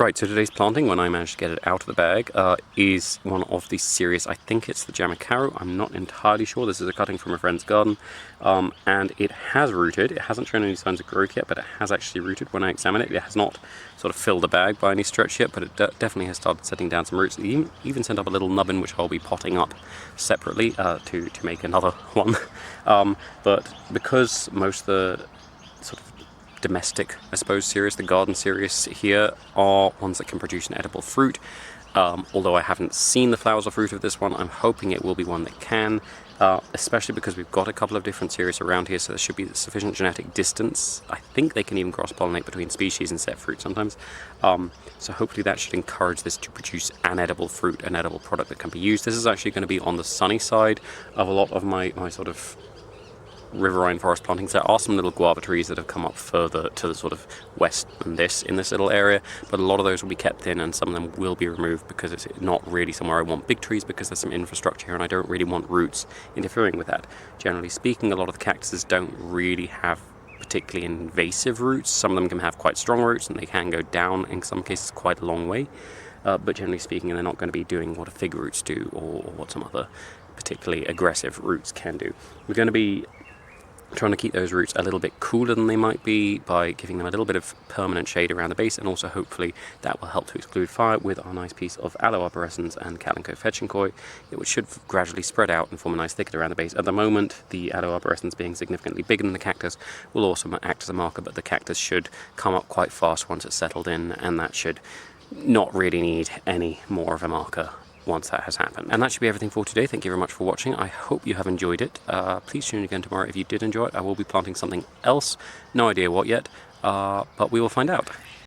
Right, so today's planting, when I managed to get it out of the bag, is one of the Cereus. I think it's the Jamacaru. I'm not entirely sure. This is a cutting from a friend's garden, and it has rooted. It hasn't shown any signs of growth yet, but it has actually rooted when I examine it. It has not sort of filled the bag by any stretch yet, but it definitely has started setting down some roots. It even sent up a little nubbin, which I'll be potting up separately to make another one. But because most of the sort of domestic, I suppose, Cereus, the garden Cereus here, are ones that can produce an edible fruit. Although I haven't seen the flowers or fruit of this one, I'm hoping it will be one that can, especially because we've got a couple of different Cereus around here, so there should be sufficient genetic distance. I think they can even cross-pollinate between species and set fruit sometimes. So hopefully that should encourage this to produce an edible fruit, an edible product that can be used. This is actually going to be on the sunny side of a lot of my sort of riverine forest plantings. There are some little guava trees that have come up further to the sort of west than this, in this little area, but a lot of those will be kept in and some of them will be removed because it's not really somewhere I want big trees, because there's some infrastructure here and I don't really want roots interfering with that. Generally speaking, a lot of the cactuses don't really have particularly invasive roots. Some of them can have quite strong roots and they can go down in some cases quite a long way, but generally speaking they're not going to be doing what a fig roots do or what some other particularly aggressive roots can do. We're going to be trying to keep those roots a little bit cooler than they might be by giving them a little bit of permanent shade around the base, and also hopefully that will help to exclude fire with our nice piece of Aloe arborescens and Calico fetchinkoi, which should gradually spread out and form a nice thicket around the base. At the moment, the Aloe arborescens being significantly bigger than the cactus will also act as a marker, but the cactus should come up quite fast once it's settled in, and that should not really need any more of a marker once that has happened. And that should be everything for today. Thank you very much for watching. I hope you have enjoyed it. Please tune in again tomorrow if you did enjoy it. I will be planting something else. No idea what yet, but we will find out.